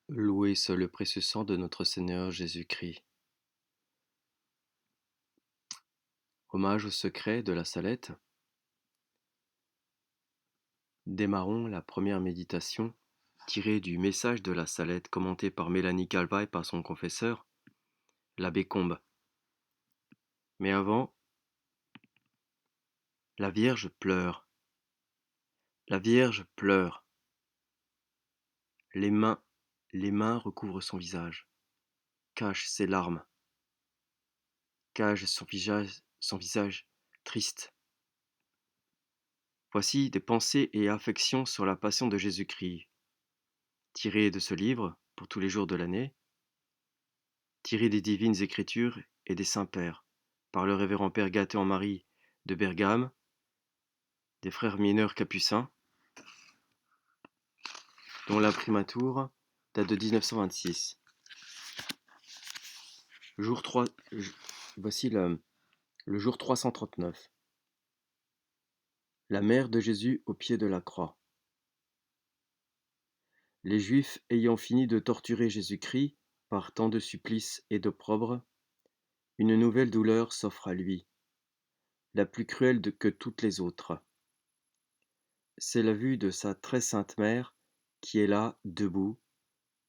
Loué soit le précieux sang de notre Seigneur Jésus-Christ. Hommage au secret de la Salette. Démarrons la première méditation tirée du message de la Salette commenté par Mélanie Calva et par son confesseur, l'abbé Combe. Mais avant, la Vierge pleure. La Vierge pleure. Les mains recouvrent son visage, cachent ses larmes, cachent son visage triste. Voici des pensées et affections sur la passion de Jésus-Christ, tirées de ce livre pour tous les jours de l'année, tirées des divines écritures et des saints pères, par le révérend père Gâté-en-Marie de Bergame, des frères mineurs capucins, dont l'imprimatur date de 1926. Jour 3, voici le jour 339. La mère de Jésus au pied de la croix. Les Juifs ayant fini de torturer Jésus-Christ par tant de supplices et d'opprobre, une nouvelle douleur s'offre à lui, la plus cruelle que toutes les autres. C'est la vue de sa très sainte mère qui est là, debout,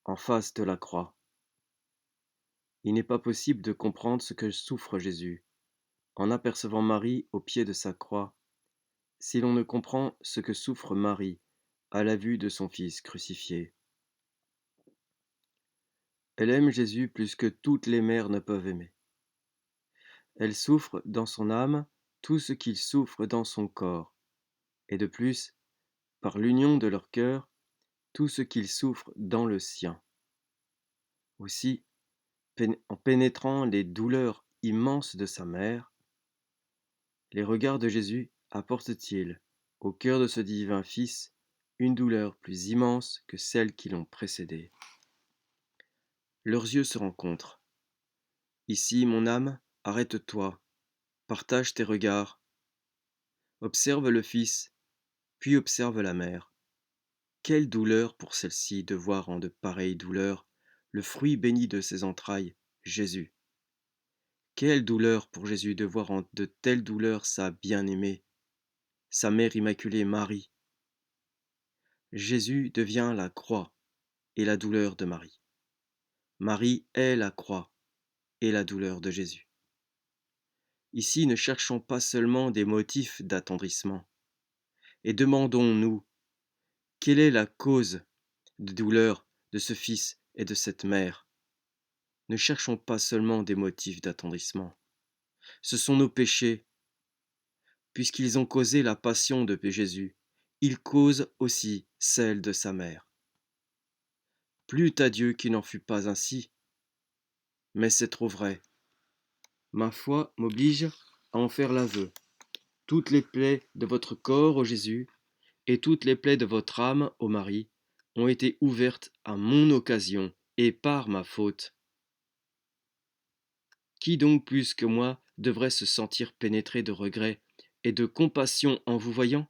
en face de la croix. Il n'est pas possible de comprendre ce que souffre Jésus, en apercevant Marie au pied de sa croix, si l'on ne comprend ce que souffre Marie à la vue de son Fils crucifié. Elle aime Jésus plus que toutes les mères ne peuvent aimer. Elle souffre dans son âme tout ce qu'il souffre dans son corps, et de plus, par l'union de leur cœur, tout ce qu'il souffre dans le sien. Aussi, en pénétrant les douleurs immenses de sa mère, les regards de Jésus apportent-ils au cœur de ce divin Fils une douleur plus immense que celles qui l'ont précédé. Leurs yeux se rencontrent. Ici, mon âme, arrête-toi, partage tes regards. Observe le Fils, puis observe la mère. Quelle douleur pour celle-ci de voir en de pareilles douleurs le fruit béni de ses entrailles, Jésus. Quelle douleur pour Jésus de voir en de telles douleurs sa bien-aimée, sa mère immaculée Marie. Jésus devient la croix et la douleur de Marie. Marie est la croix et la douleur de Jésus. Ici, ne cherchons pas seulement des motifs d'attendrissement, et demandons-nous quelle est la cause de douleur de ce Fils et de cette mère. Ne cherchons pas seulement des motifs d'attendrissement. Ce sont nos péchés. Puisqu'ils ont causé la passion de Jésus, ils causent aussi celle de sa mère. Plût à Dieu qu'il n'en fût pas ainsi. Mais c'est trop vrai. Ma foi m'oblige à en faire l'aveu. Toutes les plaies de votre corps, ô Jésus, et toutes les plaies de votre âme, ô Marie, ont été ouvertes à mon occasion et par ma faute. Qui donc plus que moi devrait se sentir pénétré de regret et de compassion en vous voyant?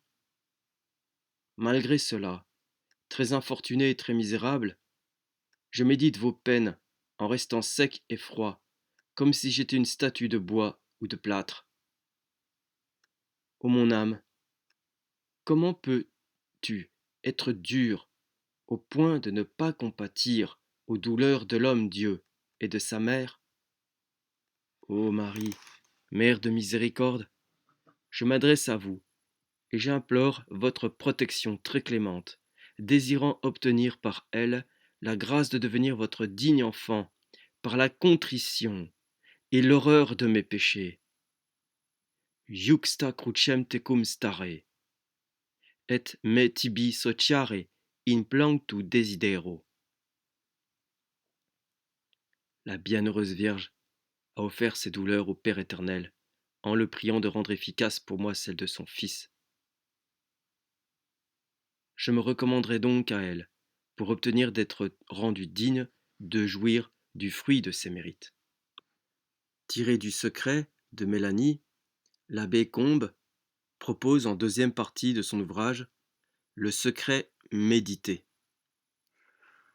Malgré cela, très infortuné et très misérable, je médite vos peines en restant sec et froid, comme si j'étais une statue de bois ou de plâtre. Ô mon âme, comment peux-tu être dur au point de ne pas compatir aux douleurs de l'homme Dieu et de sa mère? Ô Marie, Mère de miséricorde, je m'adresse à vous et j'implore votre protection très clémente, désirant obtenir par elle la grâce de devenir votre digne enfant par la contrition et l'horreur de mes péchés. Juxta crucem tecum stare, et me tibi sociare in planctu desidero. La bienheureuse Vierge a offert ses douleurs au Père éternel, en le priant de rendre efficace pour moi celle de son Fils. Je me recommanderai donc à elle, pour obtenir d'être rendu digne de jouir du fruit de ses mérites. Tiré du secret de Mélanie, l'abbé Combe propose en deuxième partie de son ouvrage le secret médité.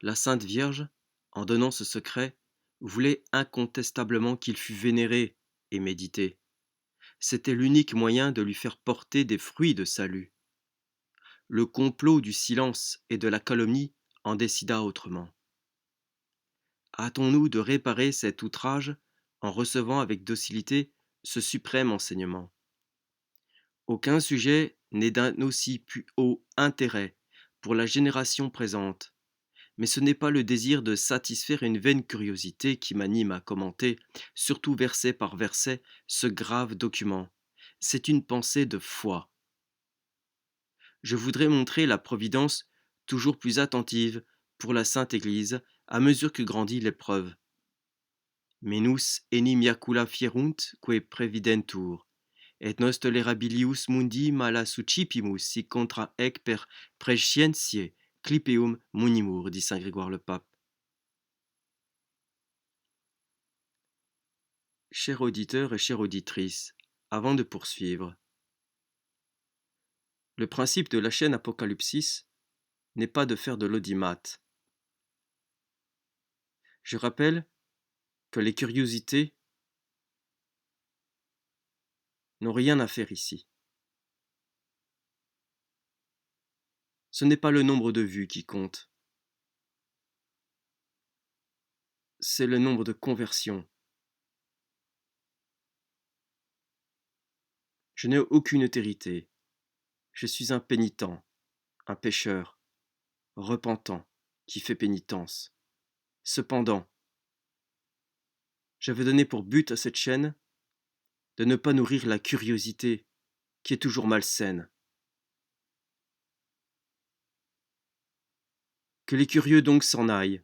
La Sainte Vierge, en donnant ce secret, voulait incontestablement qu'il fût vénéré et médité. C'était l'unique moyen de lui faire porter des fruits de salut. Le complot du silence et de la calomnie en décida autrement. Hâtons-nous de réparer cet outrage en recevant avec docilité ce suprême enseignement. Aucun sujet n'est d'un aussi plus haut intérêt pour la génération présente, mais ce n'est pas le désir de satisfaire une vaine curiosité qui m'anime à commenter, surtout verset par verset, ce grave document. C'est une pensée de foi. Je voudrais montrer la providence toujours plus attentive pour la Sainte Église à mesure que grandit l'épreuve. Menus enim iacula fierunt que previdentur, et nos tolerabilius mundi mala succipimus si contra ec per prescientiae clipeum munimur, dit saint Grégoire le Pape. Chers auditeurs et chères auditrices, avant de poursuivre, le principe de la chaîne Apocalypsis n'est pas de faire de l'audimat. Je rappelle que les curiosités n'ont rien à faire ici. Ce n'est pas le nombre de vues qui compte, c'est le nombre de conversions. Je n'ai aucune autorité, je suis un pénitent, un pécheur, repentant, qui fait pénitence. Cependant, j'avais donné pour but à cette chaîne de ne pas nourrir la curiosité, qui est toujours malsaine. Que les curieux donc s'en aillent.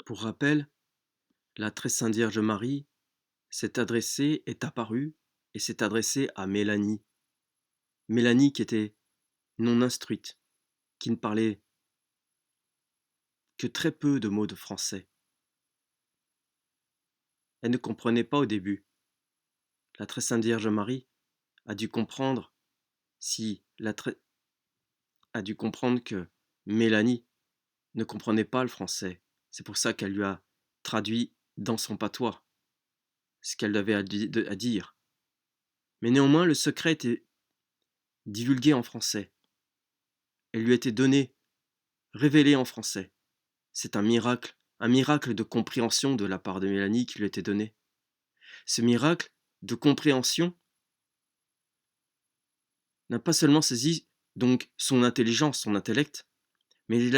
Pour rappel, la très sainte Vierge Marie est apparue et s'est adressée à Mélanie. Mélanie qui était non instruite, qui ne parlait que très peu de mots de français. Elle ne comprenait pas au début. La très sainte Vierge Marie a dû comprendre a dû comprendre que Mélanie ne comprenait pas le français. C'est pour ça qu'elle lui a traduit dans son patois ce qu'elle avait à dire. Mais néanmoins, le secret était divulgué en français. Elle lui a été donnée, révélée en français. C'est un miracle de compréhension de la part de Mélanie qui lui a été donné. Ce miracle de compréhension n'a pas seulement saisi donc son intelligence, son intellect, mais elle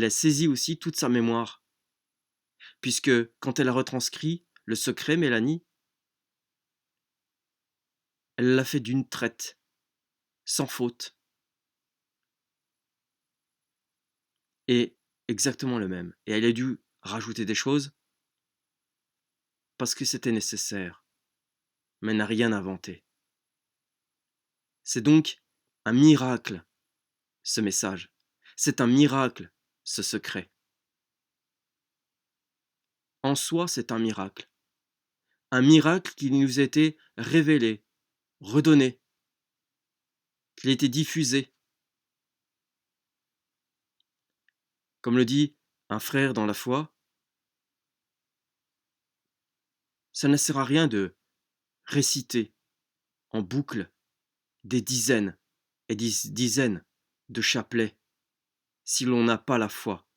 a saisi aussi toute sa mémoire. Puisque quand elle a retranscrit le secret, Mélanie, elle l'a fait d'une traite, sans faute. Et exactement le même. Et elle a dû rajouter des choses parce que c'était nécessaire, mais elle n'a rien inventé. C'est donc un miracle, ce message. C'est un miracle, ce secret. En soi, c'est un miracle. Un miracle qui nous a été révélé, redonné, qu'il a été diffusé. Comme le dit un frère dans la foi, ça ne sert à rien de réciter en boucle des dizaines et des dizaines de chapelets si l'on n'a pas la foi.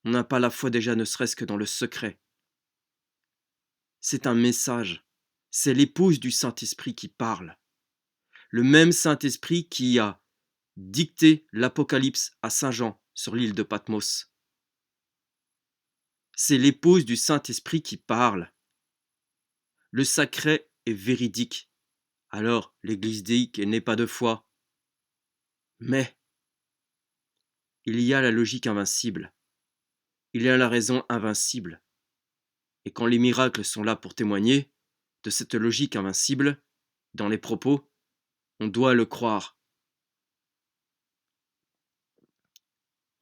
On n'a pas la foi déjà ne serait-ce que dans le secret. C'est un message. C'est l'épouse du Saint-Esprit qui parle. Le même Saint-Esprit qui a dicté l'Apocalypse à Saint Jean sur l'île de Patmos. C'est l'épouse du Saint-Esprit qui parle. Le sacré est véridique. Alors l'Église dit qu'elle n'est pas de foi. Mais il y a la logique invincible. Il y a la raison invincible. Et quand les miracles sont là pour témoigner de cette logique invincible, dans les propos, on doit le croire.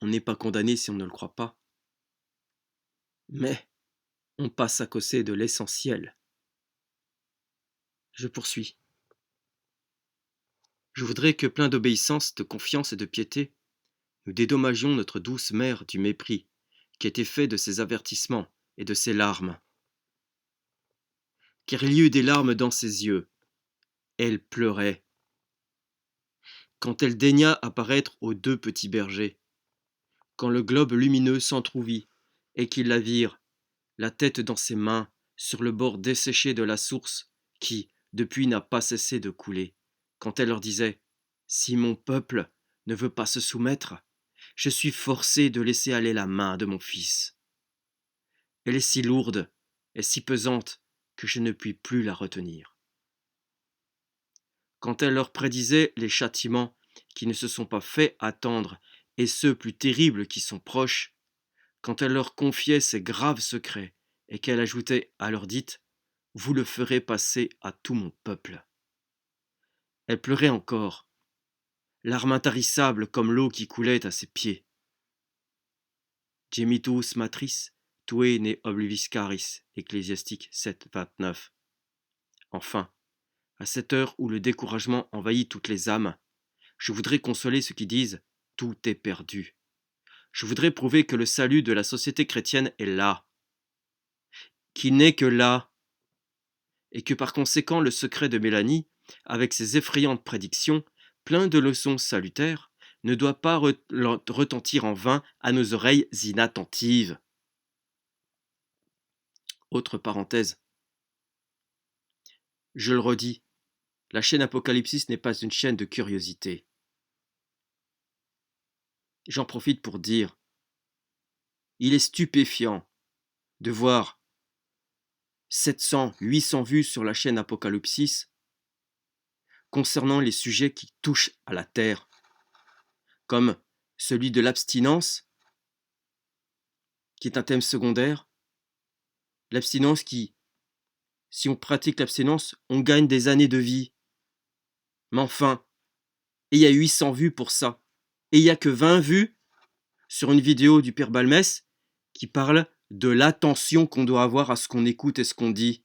On n'est pas condamné si on ne le croit pas. Mais on passe à côté de l'essentiel. Je poursuis. Je voudrais que, plein d'obéissance, de confiance et de piété, nous dédommagions notre douce mère du mépris qui était fait de ses avertissements et de ses larmes. Car il y eut des larmes dans ses yeux. Elle pleurait. Quand elle daigna apparaître aux deux petits bergers, quand le globe lumineux s'entr'ouvrit et qu'ils la virent, la tête dans ses mains, sur le bord desséché de la source qui, depuis, n'a pas cessé de couler, quand elle leur disait : « Si mon peuple ne veut pas se soumettre, je suis forcée de laisser aller la main de mon fils. Elle est si lourde et si pesante que je ne puis plus la retenir. » Quand elle leur prédisait les châtiments qui ne se sont pas fait attendre et ceux plus terribles qui sont proches, quand elle leur confiait ses graves secrets et qu'elle ajoutait à leur dite : « Vous le ferez passer à tout mon peuple. » Elle pleurait encore, larmes intarissables comme l'eau qui coulait à ses pieds. Gemitus matris, tue ne obliviscaris, Ecclésiastique 7, 29. Enfin, à cette heure où le découragement envahit toutes les âmes, je voudrais consoler ceux qui disent : « Tout est perdu. » Je voudrais prouver que le salut de la société chrétienne est là, qu'il n'est que là, et que par conséquent le secret de Mélanie, avec ses effrayantes prédictions, plein de leçons salutaires, ne doit pas retentir en vain à nos oreilles inattentives. Autre parenthèse. Je le redis, la chaîne Apocalypsis n'est pas une chaîne de curiosité. J'en profite pour dire, il est stupéfiant de voir 700, 800 vues sur la chaîne Apocalypsis concernant les sujets qui touchent à la terre, comme celui de l'abstinence, qui est un thème secondaire. L'abstinence qui, si on pratique l'abstinence, on gagne des années de vie. Mais enfin, et il y a 800 vues pour ça. Et il n'y a que 20 vues sur une vidéo du Père Balmès qui parle de l'attention qu'on doit avoir à ce qu'on écoute et ce qu'on dit.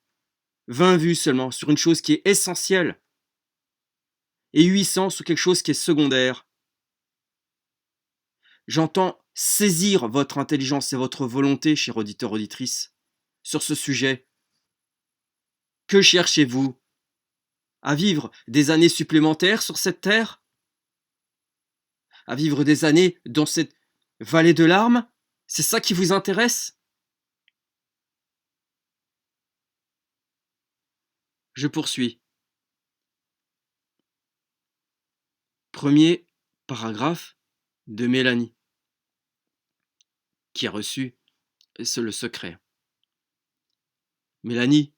20 vues seulement sur une chose qui est essentielle. Et 800 sur quelque chose qui est secondaire. J'entends saisir votre intelligence et votre volonté, chers auditeurs, auditrices, sur ce sujet. Que cherchez-vous ? À vivre des années supplémentaires sur cette terre ? À vivre des années dans cette vallée de larmes ? C'est ça qui vous intéresse ? Je poursuis. Premier paragraphe de Mélanie, qui a reçu le secret. Mélanie,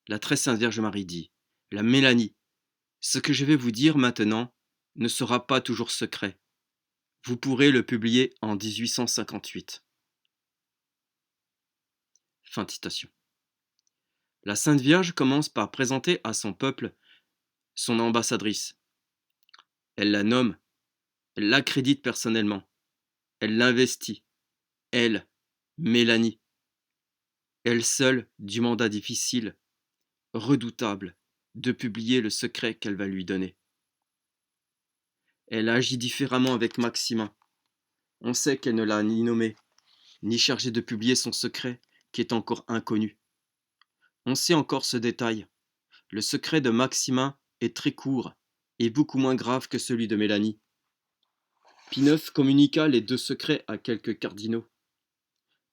la très sainte Vierge Marie dit, la Mélanie, ce que je vais vous dire maintenant ne sera pas toujours secret. Vous pourrez le publier en 1858. Fin de citation. La Sainte Vierge commence par présenter à son peuple son ambassadrice. Elle la nomme, elle l'accrédite personnellement, elle l'investit, elle, Mélanie, elle seule du mandat difficile, redoutable, de publier le secret qu'elle va lui donner. Elle agit différemment avec Maximin. On sait qu'elle ne l'a ni nommé, ni chargé de publier son secret, qui est encore inconnu. On sait encore ce détail. Le secret de Maximin est très court et beaucoup moins grave que celui de Mélanie. Pie IX communiqua les deux secrets à quelques cardinaux.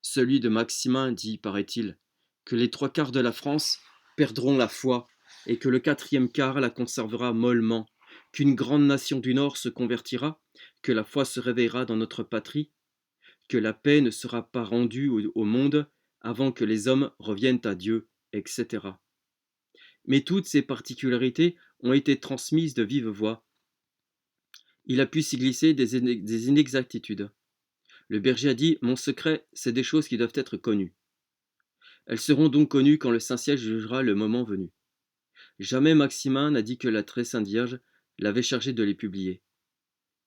Celui de Maximin dit, paraît-il, que les 3/4 de la France perdront la foi et que le 4e quart la conservera mollement, qu'une grande nation du Nord se convertira, que la foi se réveillera dans notre patrie, que la paix ne sera pas rendue au monde avant que les hommes reviennent à Dieu, etc. Mais toutes ces particularités ont été transmises de vive voix. Il a pu s'y glisser des inexactitudes. Le berger a dit : « Mon secret, c'est des choses qui doivent être connues. Elles seront donc connues quand le Saint-Siège jugera le moment venu. » Jamais Maximin n'a dit que la très sainte Vierge l'avait chargé de les publier.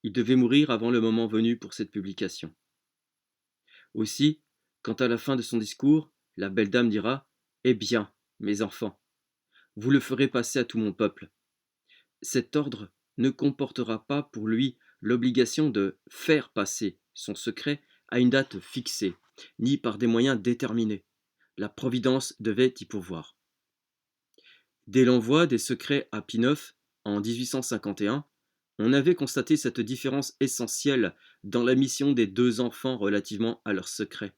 Il devait mourir avant le moment venu pour cette publication. Aussi, quand à la fin de son discours, la belle dame dira : « Eh bien, mes enfants, vous le ferez passer à tout mon peuple. » Cet ordre ne comportera pas pour lui l'obligation de faire passer son secret à une date fixée, ni par des moyens déterminés. La Providence devait y pourvoir. Dès l'envoi des secrets à Pie IX en 1851, on avait constaté cette différence essentielle dans la mission des deux enfants relativement à leurs secrets.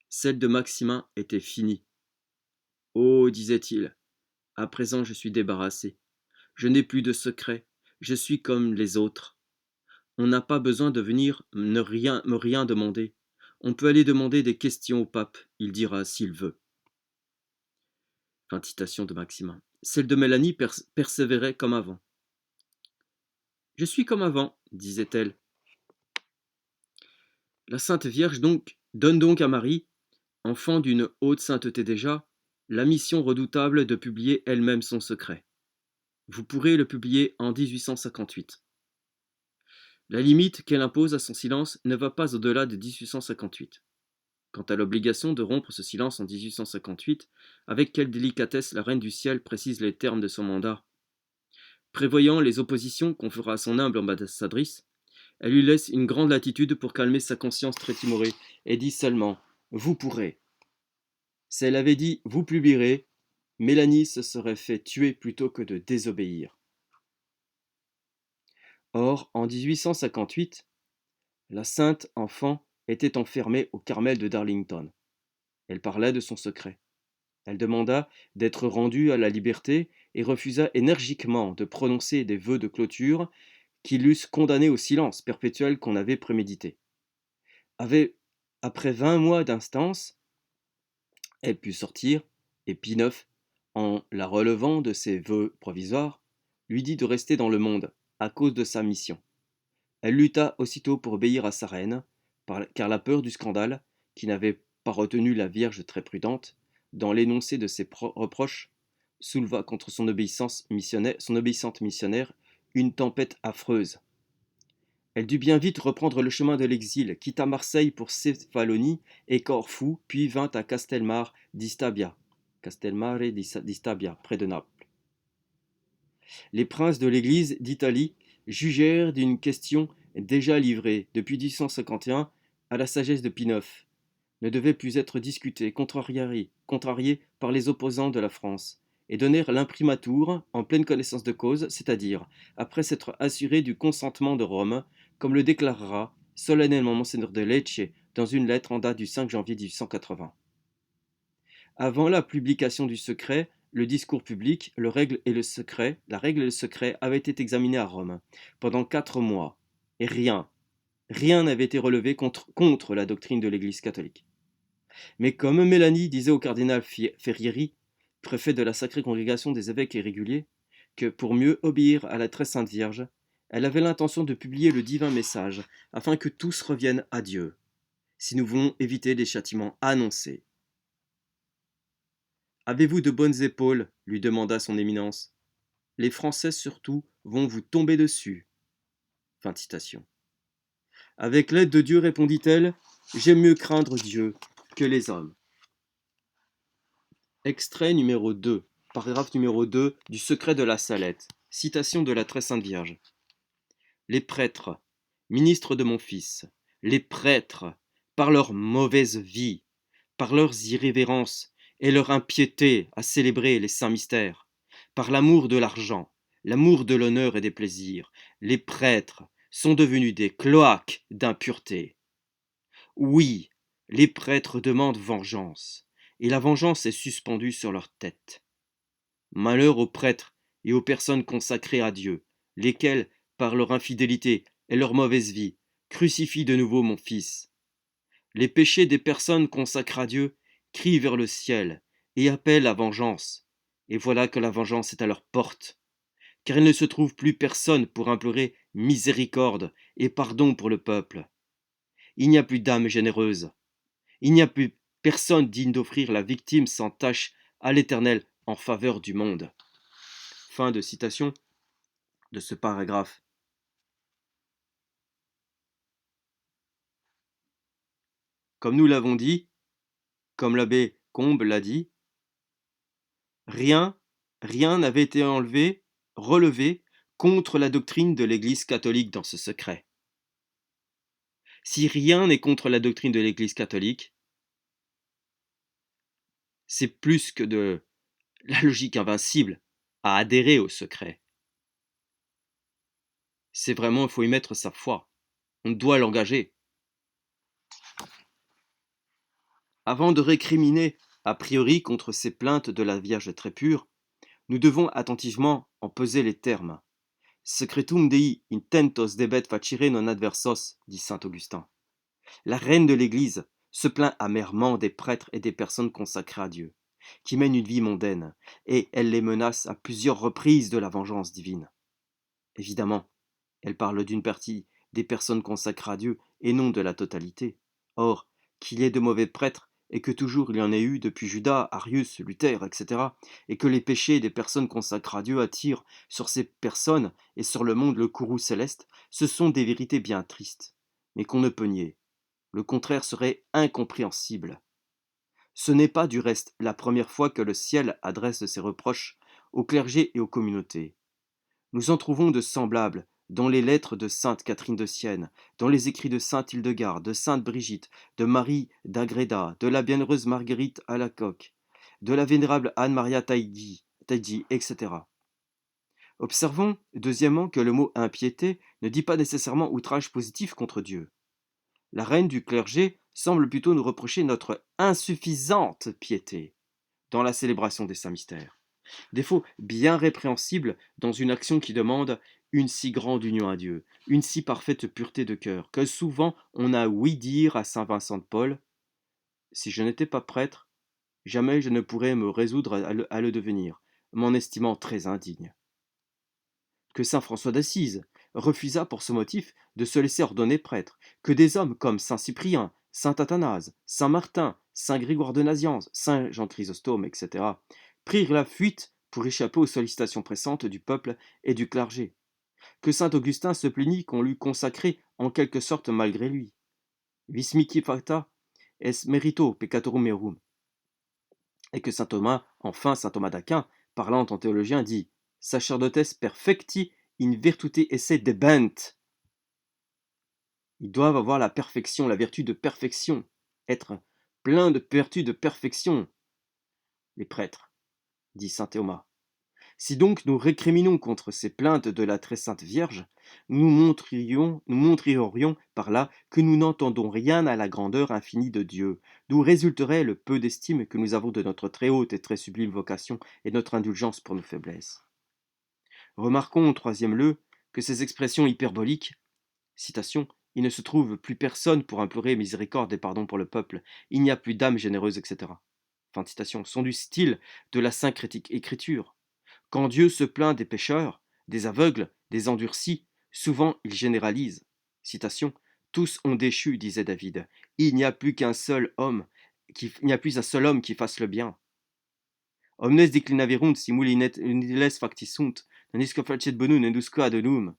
Celle de Maximin était finie. Oh, disait-il, à présent je suis débarrassé. Je n'ai plus de secret. Je suis comme les autres. On n'a pas besoin de venir me rien demander. On peut aller demander des questions au pape, il dira s'il veut. Fin de citation de Maximin. Celle de Mélanie persévérait comme avant. Je suis comme avant, disait-elle. La Sainte Vierge donne donc à Marie, enfant d'une haute sainteté déjà, la mission redoutable de publier elle-même son secret. Vous pourrez le publier en 1858. La limite qu'elle impose à son silence ne va pas au-delà de 1858. Quant à l'obligation de rompre ce silence en 1858, avec quelle délicatesse la Reine du Ciel précise les termes de son mandat. Prévoyant les oppositions qu'on fera à son humble ambassadrice, elle lui laisse une grande latitude pour calmer sa conscience très timorée, et dit seulement « Vous pourrez ». Si elle avait dit « Vous publierez », Mélanie se serait fait tuer plutôt que de désobéir. Or, en 1858, la sainte enfant était enfermée au Carmel de Darlington. Elle parlait de son secret. Elle demanda d'être rendue à la liberté et refusa énergiquement de prononcer des vœux de clôture qui l'eussent condamnée au silence perpétuel qu'on avait prémédité. Après 20 mois d'instance, elle put sortir, et Pie IX, en la relevant de ses vœux provisoires, lui dit de rester dans le monde, à cause de sa mission. Elle lutta aussitôt pour obéir à sa reine, car la peur du scandale, qui n'avait pas retenu la Vierge très prudente, dans l'énoncé de ses reproches, souleva contre son obéissante missionnaire une tempête affreuse. Elle dut bien vite reprendre le chemin de l'exil, quitta Marseille pour Céphalonie et Corfou, puis vint à Castelmare d'Istabia, près de Naples. Les princes de l'Église d'Italie jugèrent d'une question déjà livrée depuis 1851 à la sagesse de Pie IX, ne devait plus être discutée, contrariée par les opposants de la France, et donnèrent l'imprimatur en pleine connaissance de cause, c'est-à-dire après s'être assuré du consentement de Rome, comme le déclarera solennellement Monseigneur de Lecce dans une lettre en date du 5 janvier 1880. Avant la publication du secret, le discours public, la règle et le secret avaient été examinés à Rome pendant 4 mois, et rien n'avait été relevé contre la doctrine de l'Église catholique. Mais comme Mélanie disait au cardinal Ferrieri, préfet de la Sacrée Congrégation des évêques et réguliers, que pour mieux obéir à la très sainte Vierge, elle avait l'intention de publier le divin message, afin que tous reviennent à Dieu, si nous voulons éviter les châtiments annoncés. Avez-vous de bonnes épaules lui demanda son éminence. Les Français surtout vont vous tomber dessus. Fin de citation. Avec l'aide de Dieu, répondit-elle, j'aime mieux craindre Dieu que les hommes. Extrait numéro 2, paragraphe numéro 2 du secret de la Salette. Citation de la très sainte Vierge. Les prêtres, ministres de mon Fils, les prêtres, par leur mauvaise vie, par leurs irrévérences et leur impiété à célébrer les saints mystères, par l'amour de l'argent, l'amour de l'honneur et des plaisirs, les prêtres sont devenus des cloaques d'impureté. Oui, les prêtres demandent vengeance, et la vengeance est suspendue sur leur tête. Malheur aux prêtres et aux personnes consacrées à Dieu, lesquels, par leur infidélité et leur mauvaise vie, crucifient de nouveau mon Fils. Les péchés des personnes consacrées à Dieu crient vers le ciel et appellent à vengeance, et voilà que la vengeance est à leur porte, car il ne se trouve plus personne pour implorer miséricorde et pardon pour le peuple. Il n'y a plus d'âme généreuse, il n'y a plus personne digne d'offrir la victime sans tache à l'Éternel en faveur du monde. Fin de citation de ce paragraphe. Comme nous l'avons dit, comme l'abbé Combe l'a dit, rien n'avait été relevé contre la doctrine de l'Église catholique dans ce secret. Si rien n'est contre la doctrine de l'Église catholique, c'est plus que de la logique invincible à adhérer au secret. C'est vraiment, il faut y mettre sa foi. On doit l'engager. Avant de récriminer a priori contre ces plaintes de la Vierge très pure, nous devons attentivement en peser les termes. Secretum Dei intentos debet facere non adversos, dit saint Augustin. La reine de l'Église se plaint amèrement des prêtres et des personnes consacrées à Dieu, qui mènent une vie mondaine, et elle les menace à plusieurs reprises de la vengeance divine. Évidemment, elle parle d'une partie des personnes consacrées à Dieu et non de la totalité. Or, qu'il y ait de mauvais prêtres et que toujours il y en ait eu depuis Judas, Arius, Luther, etc., et que les péchés des personnes consacrées à Dieu attirent sur ces personnes et sur le monde le courroux céleste, ce sont des vérités bien tristes, mais qu'on ne peut nier. Le contraire serait incompréhensible. Ce n'est pas du reste la première fois que le ciel adresse ses reproches au clergé et aux communautés. Nous en trouvons de semblables dans les lettres de sainte Catherine de Sienne, dans les écrits de sainte Hildegarde, de sainte Brigitte, de Marie d'Agreda, de la bienheureuse Marguerite Alacoque, de la vénérable Anne-Maria Taïdi, etc. Observons, deuxièmement, que le mot impiété ne dit pas nécessairement outrage positif contre Dieu. La reine du clergé semble plutôt nous reprocher notre insuffisante piété dans la célébration des saints mystères. Défaut bien répréhensible dans une action qui demande une si grande union à Dieu, une si parfaite pureté de cœur, que souvent on a ouï dire à saint Vincent de Paul, « Si je n'étais pas prêtre, jamais je ne pourrais me résoudre à le devenir, m'en estimant très indigne. » Que saint François d'Assise refusa pour ce motif de se laisser ordonner prêtre, que des hommes comme saint Cyprien, saint Athanase, saint Martin, saint Grégoire de Nazianze, saint Jean Chrysostome, etc., prirent la fuite pour échapper aux sollicitations pressantes du peuple et du clergé, que saint Augustin se plaignit qu'on l'eût consacré en quelque sorte malgré lui. Vis mihi facta es merito peccatorum merum. Et que saint Thomas, enfin saint Thomas d'Aquin, parlant en théologien, dit sacerdotes perfecti in virtute esse debent. Ils doivent avoir la perfection, la vertu de perfection, être plein de vertu de perfection, les prêtres, dit saint Thomas. Si donc nous récriminons contre ces plaintes de la très sainte Vierge, nous montrerions par là que nous n'entendons rien à la grandeur infinie de Dieu, d'où résulterait le peu d'estime que nous avons de notre très haute et très sublime vocation et notre indulgence pour nos faiblesses. Remarquons en troisième lieu que ces expressions hyperboliques, citation, il ne se trouve plus personne pour implorer miséricorde et pardon pour le peuple, il n'y a plus d'âme généreuse, etc. Fin de citation, sont du style de la sainte écriture. Quand Dieu se plaint des pécheurs, des aveugles, des endurcis, souvent il généralise. Citation, tous ont déchu, disait David. Il n'y a plus un seul homme qui fasse le bien. Omnes declinaverunt simul iniles facti sunt, nanisque facet bonum indusque ad unum.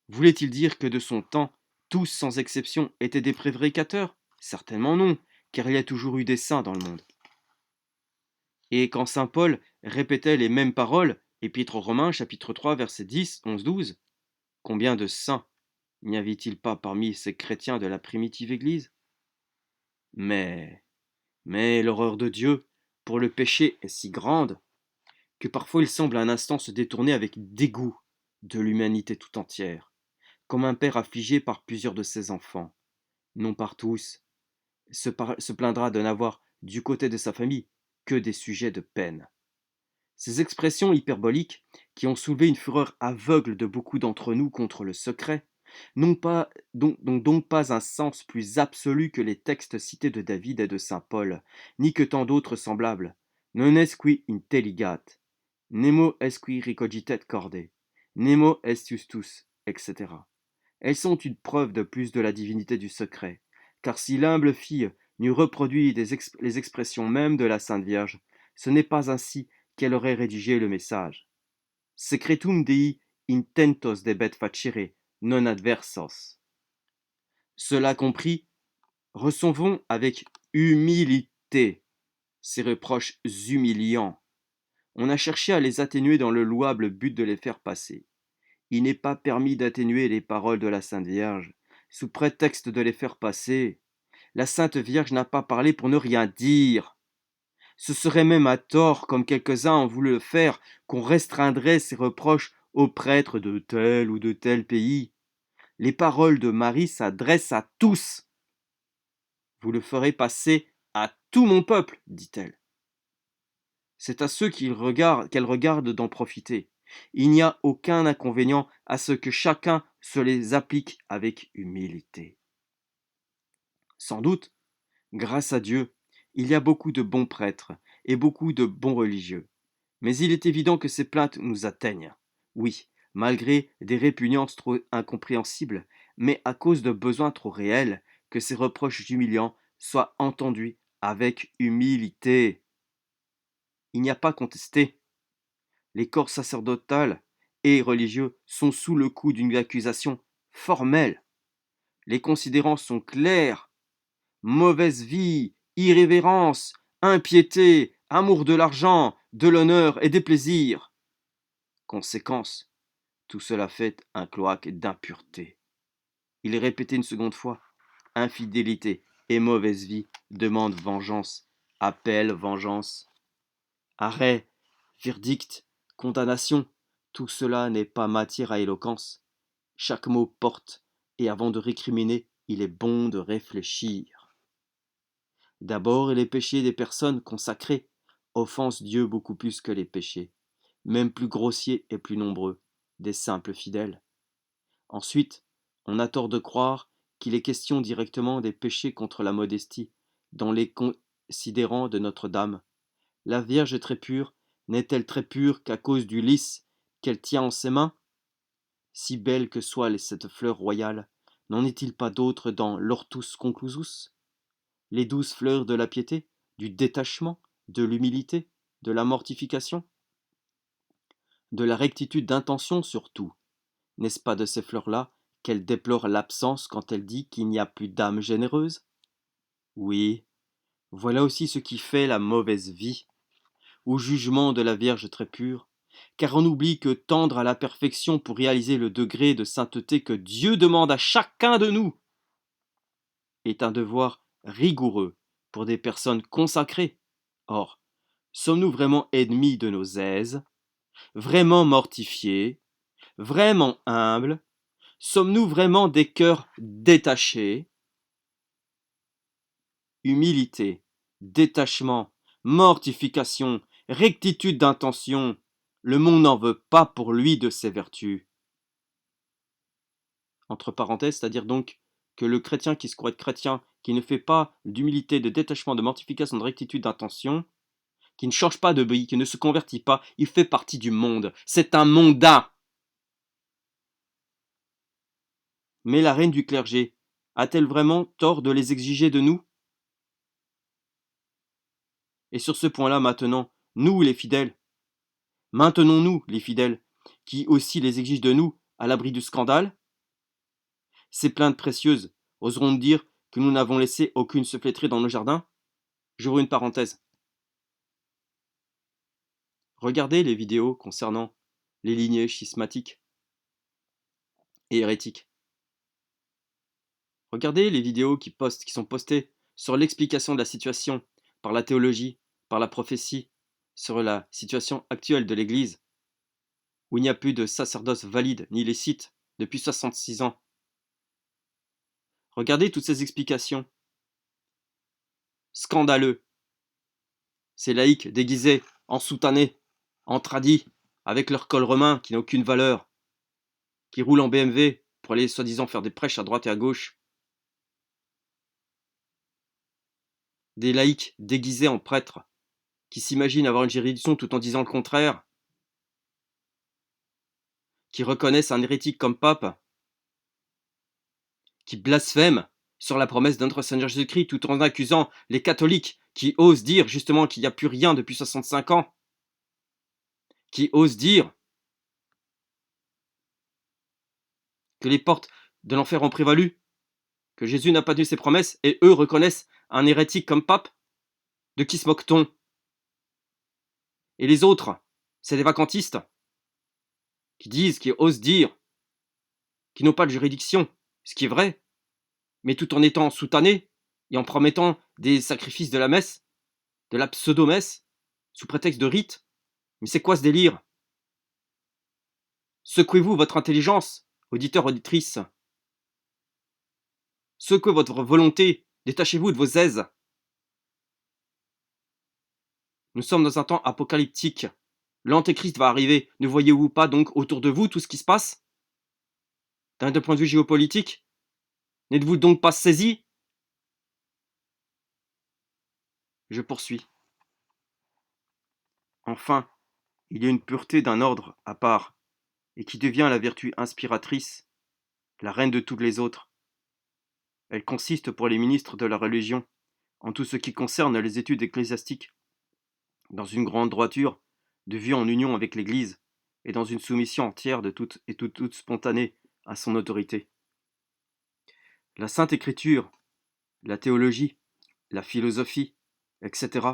Voulait-il dire que de son temps, tous sans exception étaient des prévaricateurs? Certainement non, car il y a toujours eu des saints dans le monde. Et quand saint Paul répétait les mêmes paroles, Épître aux Romains, chapitre 3, versets 10, 11, 12, combien de saints n'y avait-il pas parmi ces chrétiens de la primitive Église? Mais l'horreur de Dieu pour le péché est si grande que parfois il semble un instant se détourner avec dégoût de l'humanité tout entière, comme un père affligé par plusieurs de ses enfants, non par tous, se plaindra de n'avoir du côté de sa famille que des sujets de peine. Ces expressions hyperboliques, qui ont soulevé une fureur aveugle de beaucoup d'entre nous contre le secret, n'ont donc pas un sens plus absolu que les textes cités de David et de saint Paul, ni que tant d'autres semblables. Non est qui intelligat, nemo est qui recogitet corde, nemo est justus, etc. Elles sont une preuve de plus de la divinité du secret, car si l'humble fille n'eût reproduit les expressions mêmes de la Sainte Vierge, ce n'est pas ainsi qu'elle aurait rédigé le message. Secretum Dei intentos debet facere, non adversos. Cela compris, recevons avec humilité ces reproches humiliants. On a cherché à les atténuer dans le louable but de les faire passer. Il n'est pas permis d'atténuer les paroles de la Sainte Vierge, sous prétexte de les faire passer. La Sainte Vierge n'a pas parlé pour ne rien dire. Ce serait même à tort, comme quelques-uns ont voulu le faire, qu'on restreindrait ses reproches aux prêtres de tel ou de tel pays. Les paroles de Marie s'adressent à tous. Vous le ferez passer à tout mon peuple, dit-elle. C'est à ceux qu'elle regarde d'en profiter. Il n'y a aucun inconvénient à ce que chacun se les applique avec humilité. Sans doute, grâce à Dieu, il y a beaucoup de bons prêtres et beaucoup de bons religieux. Mais il est évident que ces plaintes nous atteignent. Oui, malgré des répugnances trop incompréhensibles, mais à cause de besoins trop réels, que ces reproches humiliants soient entendus avec humilité. Il n'y a pas contesté. Les corps sacerdotal et religieux sont sous le coup d'une accusation formelle. Les considérants sont clairs. Mauvaise vie, irrévérence, impiété, amour de l'argent, de l'honneur et des plaisirs. Conséquence, tout cela fait un cloaque d'impureté. Il est répété une seconde fois. Infidélité et mauvaise vie demandent vengeance, appellent vengeance. Arrêt, verdict, condamnation, tout cela n'est pas matière à éloquence. Chaque mot porte, et avant de récriminer, il est bon de réfléchir. D'abord, les péchés des personnes consacrées offensent Dieu beaucoup plus que les péchés, même plus grossiers et plus nombreux, des simples fidèles. Ensuite, on a tort de croire qu'il est question directement des péchés contre la modestie, dans les considérants de Notre-Dame. La Vierge très pure n'est-elle très pure qu'à cause du lys qu'elle tient en ses mains? Si belle que soit cette fleur royale, n'en est-il pas d'autres dans l'Hortus conclusus? Les douze fleurs de la piété, du détachement, de l'humilité, de la mortification, de la rectitude d'intention surtout. N'est-ce pas de ces fleurs-là qu'elle déplore l'absence quand elle dit qu'il n'y a plus d'âme généreuse? Oui, voilà aussi ce qui fait la mauvaise vie, au jugement de la Vierge très pure, car on oublie que tendre à la perfection pour réaliser le degré de sainteté que Dieu demande à chacun de nous est un devoir rigoureux pour des personnes consacrées. Or, sommes-nous vraiment ennemis de nos aises, vraiment mortifiés, vraiment humbles? Sommes-nous vraiment des cœurs détachés? Humilité, détachement, mortification, rectitude d'intention, le monde n'en veut pas pour lui de ces vertus. Entre parenthèses, c'est-à-dire donc que le chrétien qui se croit être chrétien, qui ne fait pas d'humilité, de détachement, de mortification, de rectitude d'intention, qui ne change pas de vie, qui ne se convertit pas, il fait partie du monde. C'est un mondain. Mais la reine du clergé a-t-elle vraiment tort de les exiger de nous? Et sur ce point-là maintenant, nous les fidèles, maintenons-nous les fidèles, qui aussi les exigent de nous, à l'abri du scandale? Ces plaintes précieuses oseront dire que nous n'avons laissé aucune se flétrer dans nos jardins? J'ouvre une parenthèse. Regardez les vidéos concernant les lignées schismatiques et hérétiques. Regardez les vidéos qui sont postées sur l'explication de la situation par la théologie, par la prophétie, sur la situation actuelle de l'Église, où il n'y a plus de sacerdoce valide ni licite depuis 66 ans. Regardez toutes ces explications. Scandaleux. Ces laïcs déguisés, en soutannés, en tradis, avec leur col romain qui n'a aucune valeur, qui roulent en BMW pour aller soi-disant faire des prêches à droite et à gauche. Des laïcs déguisés en prêtres, qui s'imaginent avoir une juridiction tout en disant le contraire, qui reconnaissent un hérétique comme pape, qui blasphèment sur la promesse de notre Seigneur Jésus-Christ tout en accusant les catholiques qui osent dire justement qu'il n'y a plus rien depuis 65 ans, qui osent dire que les portes de l'enfer ont prévalu, que Jésus n'a pas tenu ses promesses, et eux reconnaissent un hérétique comme pape. De qui se moque-t-on? Et les autres, c'est des vacantistes qui disent, qui osent dire, qui n'ont pas de juridiction, ce qui est vrai, mais tout en étant soutanés et en promettant des sacrifices de la messe, de la pseudo-messe, sous prétexte de rite. Mais c'est quoi ce délire? Secouez-vous votre intelligence, auditeur, auditrice. Secouez votre volonté, détachez-vous de vos aises. Nous sommes dans un temps apocalyptique. L'antéchrist va arriver. Ne voyez-vous pas donc autour de vous tout ce qui se passe? D'un point de vue géopolitique? N'êtes-vous donc pas saisi? Je poursuis. Enfin, il y a une pureté d'un ordre à part, et qui devient la vertu inspiratrice, la reine de toutes les autres. Elle consiste pour les ministres de la religion, en tout ce qui concerne les études ecclésiastiques, dans une grande droiture, de vue en union avec l'Église, et dans une soumission entière de toute spontanée à son autorité. La Sainte Écriture, la théologie, la philosophie, etc.,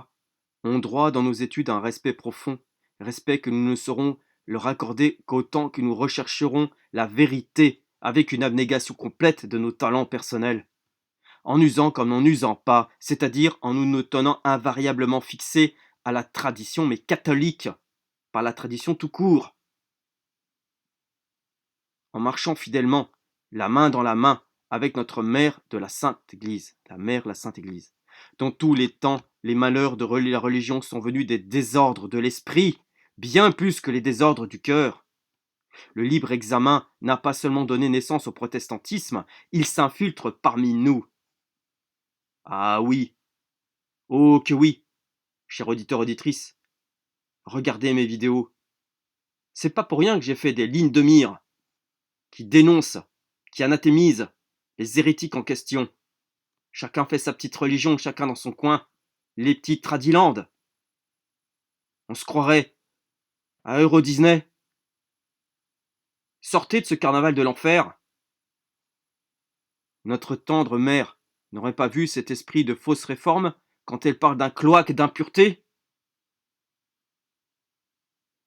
ont droit dans nos études à un respect profond, respect que nous ne saurons leur accorder qu'autant que nous rechercherons la vérité avec une abnégation complète de nos talents personnels, en usant comme en n'usant pas, c'est-à-dire en nous tenant invariablement fixés à la tradition, mais catholique, par la tradition tout court, en marchant fidèlement, la main dans la main, avec notre mère de la Sainte Église, la mère la Sainte Église. Dans tous les temps, les malheurs de la religion sont venus des désordres de l'esprit, bien plus que les désordres du cœur. Le libre examen n'a pas seulement donné naissance au protestantisme, il s'infiltre parmi nous. Ah oui, oh que oui, cher auditeur auditrice, regardez mes vidéos. C'est pas pour rien que j'ai fait des lignes de mire qui dénoncent, qui anathémisent les hérétiques en question. Chacun fait sa petite religion, chacun dans son coin. Les petites tradilandes. On se croirait à Euro Disney. Sortez de ce carnaval de l'enfer. Notre tendre mère n'aurait pas vu cet esprit de fausse réforme quand elle parle d'un cloaque d'impureté?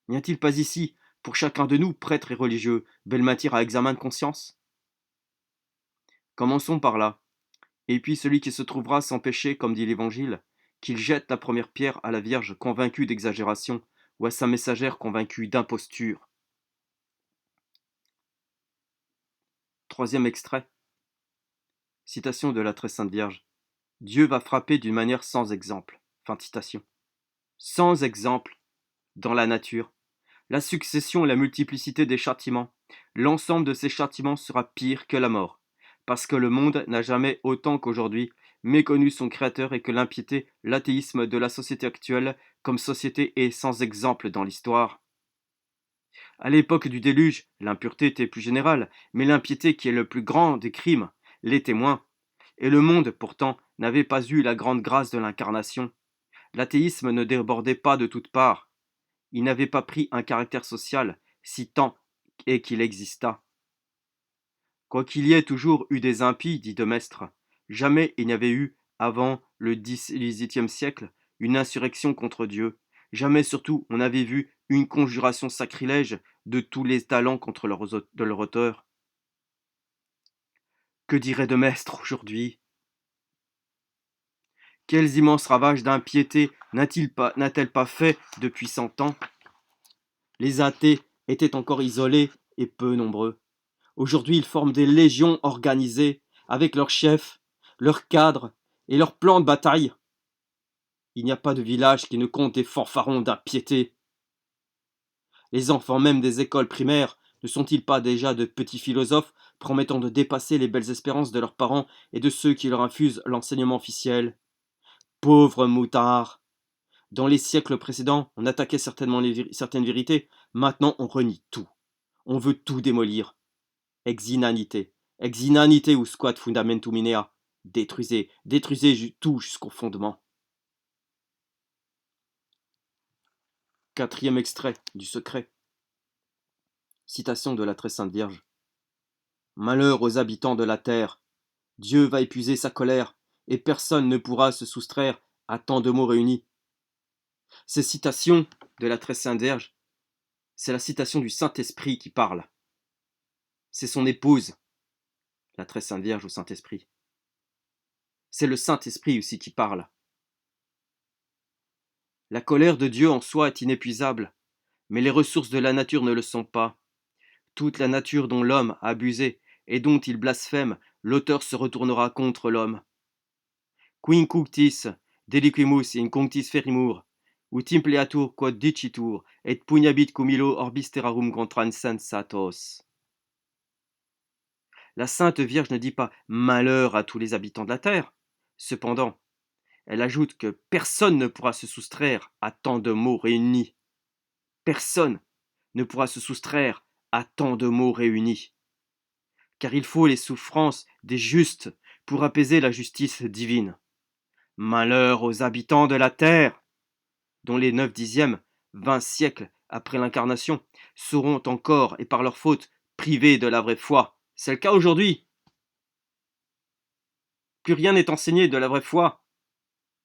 N'y a-t-il pas ici, pour chacun de nous, prêtres et religieux, belle matière à examen de conscience? Commençons par là. Et puis celui qui se trouvera sans péché, comme dit l'Évangile, qu'il jette la première pierre à la Vierge convaincue d'exagération, ou à sa messagère convaincue d'imposture. Troisième extrait. Citation de la très sainte Vierge. Dieu va frapper d'une manière sans exemple. Fin de citation. Sans exemple dans la nature. La succession et la multiplicité des châtiments. L'ensemble de ces châtiments sera pire que la mort. Parce que le monde n'a jamais autant qu'aujourd'hui méconnu son créateur et que l'impiété, l'athéisme de la société actuelle comme société est sans exemple dans l'histoire. À l'époque du déluge, l'impureté était plus générale, mais l'impiété qui est le plus grand des crimes l'était moins. Et le monde, pourtant, n'avait pas eu la grande grâce de l'incarnation. L'athéisme ne débordait pas de toutes parts. Il n'avait pas pris un caractère social, si tant est qu'il existât. Quoiqu'il y ait toujours eu des impies, dit Demestre, jamais il n'y avait eu, avant le XVIIIe siècle, une insurrection contre Dieu. Jamais surtout on avait vu une conjuration sacrilège de tous les talents contre leur auteur. Que dirait Demestre aujourd'hui? Quels immenses ravages d'impiété n'a-t-elle pas fait depuis 100 ans? Les athées étaient encore isolés et peu nombreux. Aujourd'hui, ils forment des légions organisées, avec leurs chefs, leurs cadres et leurs plans de bataille. Il n'y a pas de village qui ne compte des fanfarons d'impiété. Les enfants même des écoles primaires ne sont-ils pas déjà de petits philosophes promettant de dépasser les belles espérances de leurs parents et de ceux qui leur infusent l'enseignement officiel? Pauvres moutards! Dans les siècles précédents, on attaquait certainement certaines vérités. Maintenant, on renie tout. On veut tout démolir. Ex inanité. Ex inanité ou squat fundamentum minea. Détruisez, détruisez tout jusqu'au fondement. Quatrième extrait du secret. Citation de la très sainte Vierge. Malheur aux habitants de la terre. Dieu va épuiser sa colère, et personne ne pourra se soustraire à tant de mots réunis. Ces citations de la très sainte Vierge, c'est la citation du Saint-Esprit qui parle. C'est son épouse, la très sainte Vierge au Saint-Esprit. C'est le Saint-Esprit aussi qui parle. La colère de Dieu en soi est inépuisable, mais les ressources de la nature ne le sont pas. Toute la nature dont l'homme a abusé et dont il blasphème, l'auteur se retournera contre l'homme. Quincunctis deliquimus in conctis ferimur, ut impleatur quod dicitur, et pugnabit cum illo orbis terrarum contra insensatos. La Sainte Vierge ne dit pas malheur à tous les habitants de la terre. Cependant, elle ajoute que personne ne pourra se soustraire à tant de mots réunis. Personne ne pourra se soustraire à tant de mots réunis. Car il faut les souffrances des justes pour apaiser la justice divine. Malheur aux habitants de la terre, dont les 9/10, 20 siècles après l'incarnation, seront encore, et par leur faute, privés de la vraie foi. C'est le cas aujourd'hui. Plus rien n'est enseigné de la vraie foi.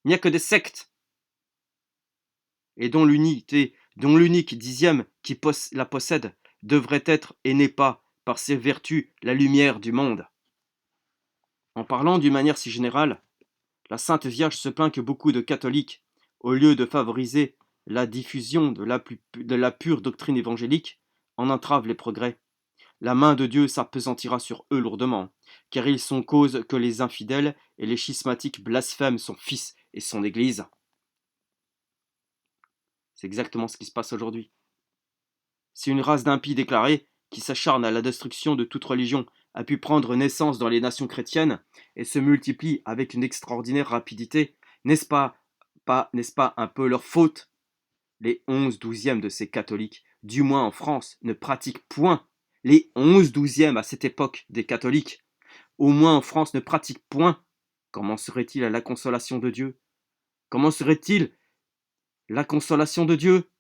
Il n'y a que des sectes. Et dont l'unique 10e qui la possède devrait être et n'est pas, par ses vertus, la lumière du monde. En parlant d'une manière si générale, la Sainte Vierge se plaint que beaucoup de catholiques, au lieu de favoriser la diffusion de la pure doctrine évangélique, en entravent les progrès. La main de Dieu s'appesantira sur eux lourdement, car ils sont cause que les infidèles et les schismatiques blasphèment son Fils et son Église. C'est exactement ce qui se passe aujourd'hui. Si une race d'impies déclarés, qui s'acharne à la destruction de toute religion, a pu prendre naissance dans les nations chrétiennes et se multiplie avec une extraordinaire rapidité, n'est-ce pas un peu leur faute? Les 11/12 de ces catholiques, du moins en France, ne pratiquent point. Les 11/12 à cette époque des catholiques, au moins en France, ne pratiquent point. Comment serait-il à la consolation de Dieu? Comment serait-il la consolation de Dieu?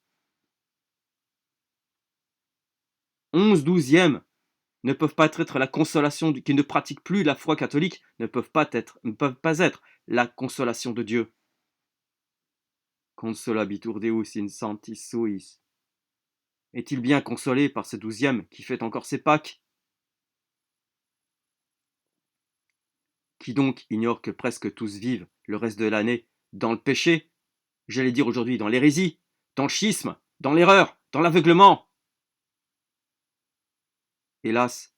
11/12 ne peuvent pas être la consolation qui ne pratiquent plus la foi catholique, ne peuvent pas être la consolation de Dieu. Consolabitur Deus in sanctis suis. Est-il bien consolé par ce 12e qui fait encore ses Pâques? Qui donc ignore que presque tous vivent le reste de l'année dans le péché, j'allais dire aujourd'hui dans l'hérésie, dans le schisme, dans l'erreur, dans l'aveuglement? Hélas,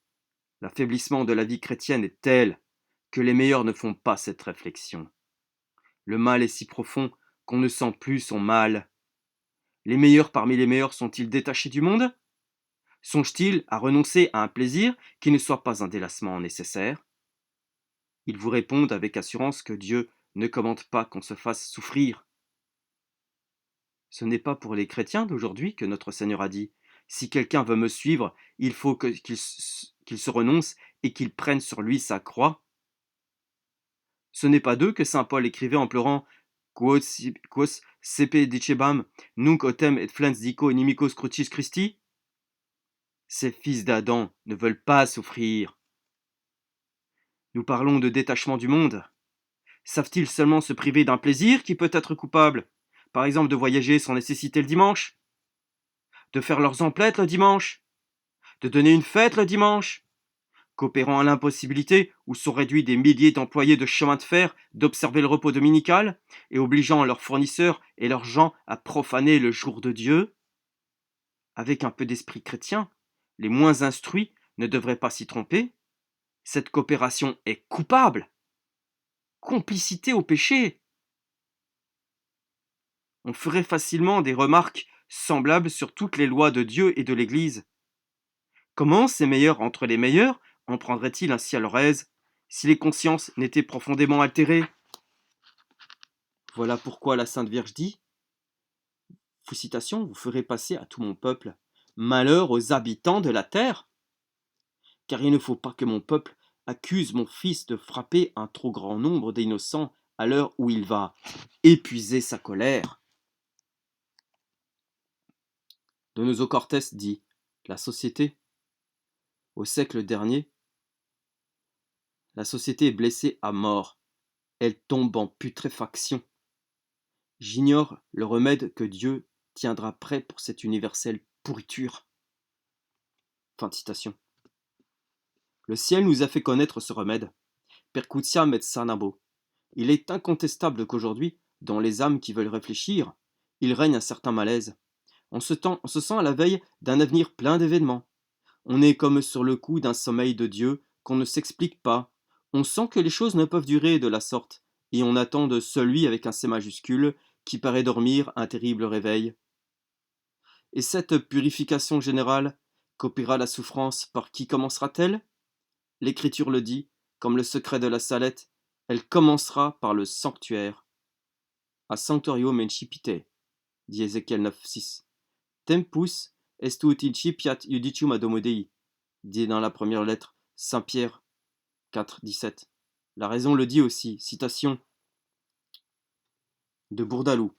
l'affaiblissement de la vie chrétienne est tel que les meilleurs ne font pas cette réflexion. Le mal est si profond qu'on ne sent plus son mal. Les meilleurs parmi les meilleurs sont-ils détachés du monde? Songent-ils à renoncer à un plaisir qui ne soit pas un délassement nécessaire? Ils vous répondent avec assurance que Dieu ne commande pas qu'on se fasse souffrir. Ce n'est pas pour les chrétiens d'aujourd'hui que notre Seigneur a dit: si quelqu'un veut me suivre, il faut qu'il se renonce et qu'il prenne sur lui sa croix. Ce n'est pas d'eux que saint Paul écrivait en pleurant: Quos sepe dicebam, nunc autem et flens dico inimicos crucis Christi? Ces fils d'Adam ne veulent pas souffrir. Nous parlons de détachement du monde. Savent-ils seulement se priver d'un plaisir qui peut être coupable? Par exemple, de voyager sans nécessité le dimanche? De faire leurs emplettes le dimanche? De donner une fête le dimanche? Coopérant à l'impossibilité où sont réduits des milliers d'employés de chemin de fer d'observer le repos dominical et obligeant leurs fournisseurs et leurs gens à profaner le jour de Dieu? Avec un peu d'esprit chrétien, les moins instruits ne devraient pas s'y tromper. Cette coopération est coupable. Complicité au péché. On ferait facilement des remarques semblables sur toutes les lois de Dieu et de l'Église. Comment ces meilleurs entre les meilleurs en prendraient-ils ainsi à leur aise si les consciences n'étaient profondément altérées? Voilà pourquoi la Sainte Vierge dit, citation, vous ferez passer à tout mon peuple malheur aux habitants de la terre, car il ne faut pas que mon peuple accuse mon fils de frapper un trop grand nombre d'innocents à l'heure où il va épuiser sa colère. Donoso Cortés dit: la société, au siècle dernier, la société est blessée à mort, elle tombe en putréfaction. J'ignore le remède que Dieu tiendra prêt pour cette universelle pourriture. Fin de citation. Le ciel nous a fait connaître ce remède. Percutiam et sanabo. Il est incontestable qu'aujourd'hui, dans les âmes qui veulent réfléchir, il règne un certain malaise. On se sent à la veille d'un avenir plein d'événements. On est comme sur le coup d'un sommeil de Dieu qu'on ne s'explique pas. On sent que les choses ne peuvent durer de la sorte, et on attend de celui avec un C majuscule qui paraît dormir un terrible réveil. Et cette purification générale qu'opéra la souffrance, par qui commencera-t-elle? L'Écriture le dit, comme le secret de la salette, elle commencera par le sanctuaire. A sanctuarium incipite, dit Ézéchiel 9,6. Tempus est ut incipiat judicium ad homo Dei, dit dans la première lettre Saint Pierre 4,17. La raison le dit aussi, citation de Bourdaloue.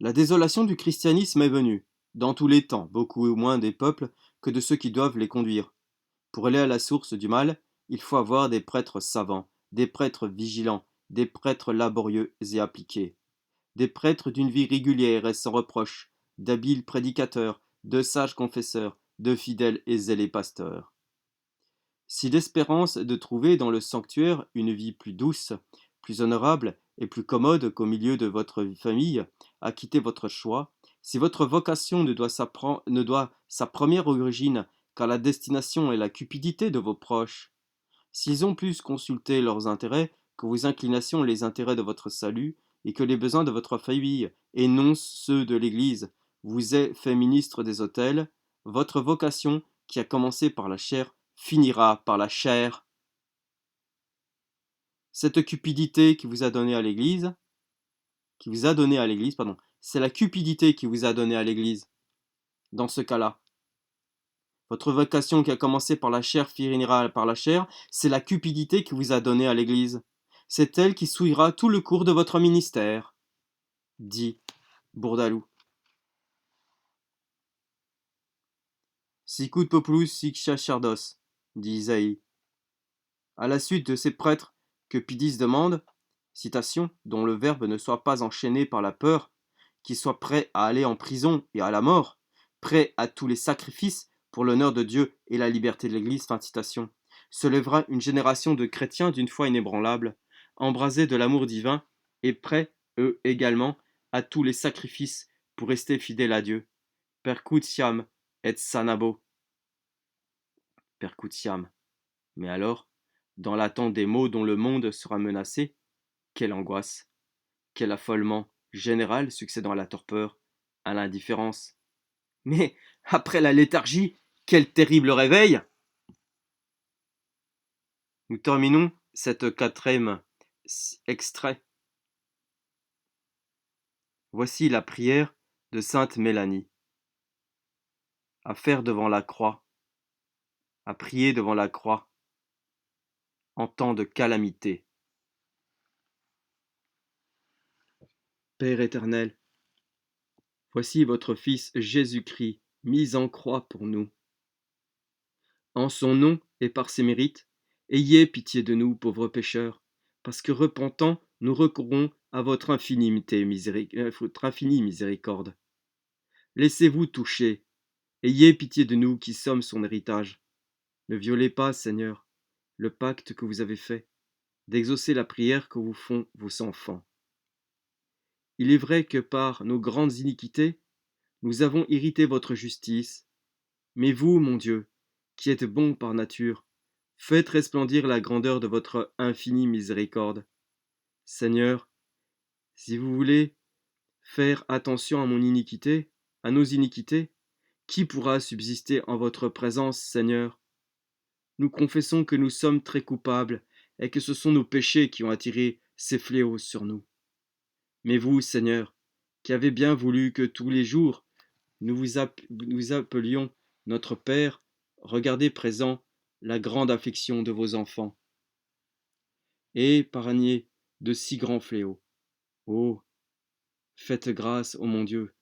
La désolation du christianisme est venue, dans tous les temps, beaucoup moins des peuples que de ceux qui doivent les conduire. Pour aller à la source du mal, il faut avoir des prêtres savants, des prêtres vigilants, des prêtres laborieux et appliqués, des prêtres d'une vie régulière et sans reproche, d'habiles prédicateurs, de sages confesseurs, de fidèles et zélés pasteurs. Si l'espérance est de trouver dans le sanctuaire une vie plus douce, plus honorable et plus commode qu'au milieu de votre famille, acquittez votre choix. Si votre vocation ne doit sa première origine qu'à la destination et la cupidité de vos proches, s'ils ont plus consulté leurs intérêts que vos inclinations et les intérêts de votre salut, et que les besoins de votre famille et non ceux de l'Église vous aient fait ministre des autels, votre vocation, qui a commencé par la chair, finira par la chair. Cette cupidité qui vous a donné à l'Église, c'est la cupidité qui vous a donné à l'Église. Dans ce cas-là, votre vocation qui a commencé par la chair finira par la chair, c'est la cupidité qui vous a donné à l'Église. C'est elle qui souillera tout le cours de votre ministère, dit Bourdaloue. Sicut populus sic sacerdos, dit Isaïe. À la suite de ces prêtres que Pidis demande, citation, dont le verbe ne soit pas enchaîné par la peur, qui soit prêt à aller en prison et à la mort, prêt à tous les sacrifices pour l'honneur de Dieu et la liberté de l'Église, fin de citation, se lèvera une génération de chrétiens d'une foi inébranlable, embrasés de l'amour divin et prêts, eux également, à tous les sacrifices pour rester fidèles à Dieu. Percutiam et sanabo. Percutiam. Mais alors, dans l'attente des mots dont le monde sera menacé, quelle angoisse, quel affolement général succédant à la torpeur, à l'indifférence. Mais après la léthargie, quel terrible réveil! Nous terminons cette quatrième extrait. Voici la prière de sainte Mélanie. À faire devant la croix, à prier devant la croix, en temps de calamité. Père éternel, voici votre Fils Jésus-Christ, mis en croix pour nous. En son nom et par ses mérites, ayez pitié de nous, pauvres pécheurs, parce que repentant, nous recourons à votre infinie miséricorde. Laissez-vous toucher, ayez pitié de nous qui sommes son héritage. Ne violez pas, Seigneur, le pacte que vous avez fait, d'exaucer la prière que vous font vos enfants. Il est vrai que par nos grandes iniquités, nous avons irrité votre justice, mais vous, mon Dieu, qui êtes bon par nature, faites resplendir la grandeur de votre infinie miséricorde. Seigneur, si vous voulez faire attention à mon iniquité, à nos iniquités, qui pourra subsister en votre présence, Seigneur? Nous confessons que nous sommes très coupables et que ce sont nos péchés qui ont attiré ces fléaux sur nous. Mais vous, Seigneur, qui avez bien voulu que tous les jours nous appelions notre Père, regardez présent la grande affliction de vos enfants, et épargnez de si grands fléaux. Oh, faites grâce, ô mon Dieu,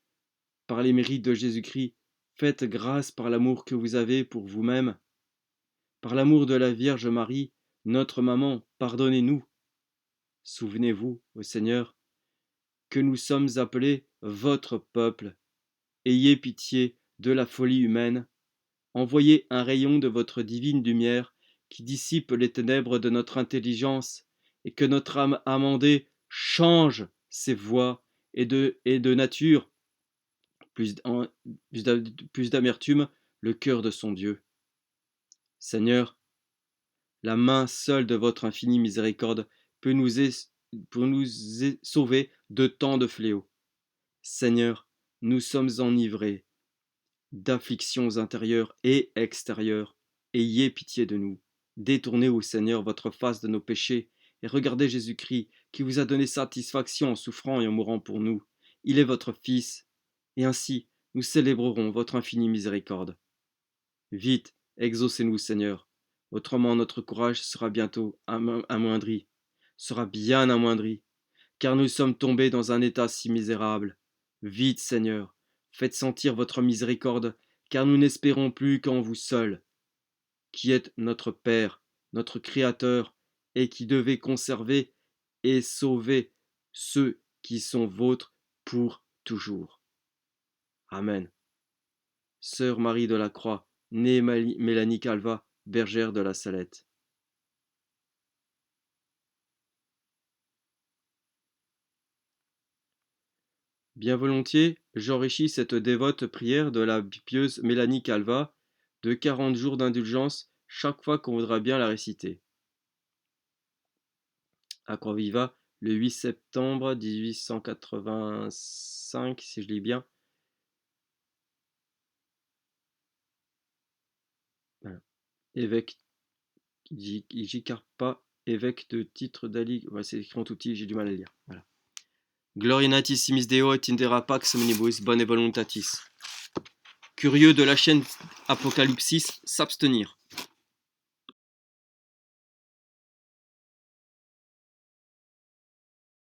par les mérites de Jésus-Christ, faites grâce par l'amour que vous avez pour vous-même, par l'amour de la Vierge Marie, notre maman, pardonnez-nous. Souvenez-vous, ô Seigneur, que nous sommes appelés votre peuple. Ayez pitié de la folie humaine. Envoyez un rayon de votre divine lumière qui dissipe les ténèbres de notre intelligence et que notre âme amendée change ses voies et de nature, plus d'amertume, le cœur de son Dieu. Seigneur, la main seule de votre infinie miséricorde peut pour nous sauver de tant de fléaux. Seigneur, nous sommes enivrés d'afflictions intérieures et extérieures. Ayez pitié de nous. Détournez, ô Seigneur, votre face de nos péchés et regardez Jésus-Christ qui vous a donné satisfaction en souffrant et en mourant pour nous. Il est votre Fils, et ainsi nous célébrerons votre infinie miséricorde. Vite, exaucez-nous, Seigneur, autrement notre courage sera bientôt amoindri, sera bien amoindri, car nous sommes tombés dans un état si misérable. Vite, Seigneur, faites sentir votre miséricorde, car nous n'espérons plus qu'en vous seul, qui êtes notre Père, notre Créateur, et qui devez conserver et sauver ceux qui sont vôtres pour toujours. Amen. Sœur Marie de la Croix, née Mélanie Calva, bergère de la Salette. Bien volontiers, j'enrichis cette dévote prière de la pieuse Mélanie Calva de 40 jours d'indulgence chaque fois qu'on voudra bien la réciter. Aquaviva, le 8 septembre 1885, si je lis bien. Voilà. Évêque Jicarpa, évêque de titre d'Ali. Ouais, c'est écrit en tout petit, j'ai du mal à lire. Voilà. Gloria natissimis Deo et indera pax omnibus bone voluntatis. Curieux de la chaîne Apocalypsis, s'abstenir.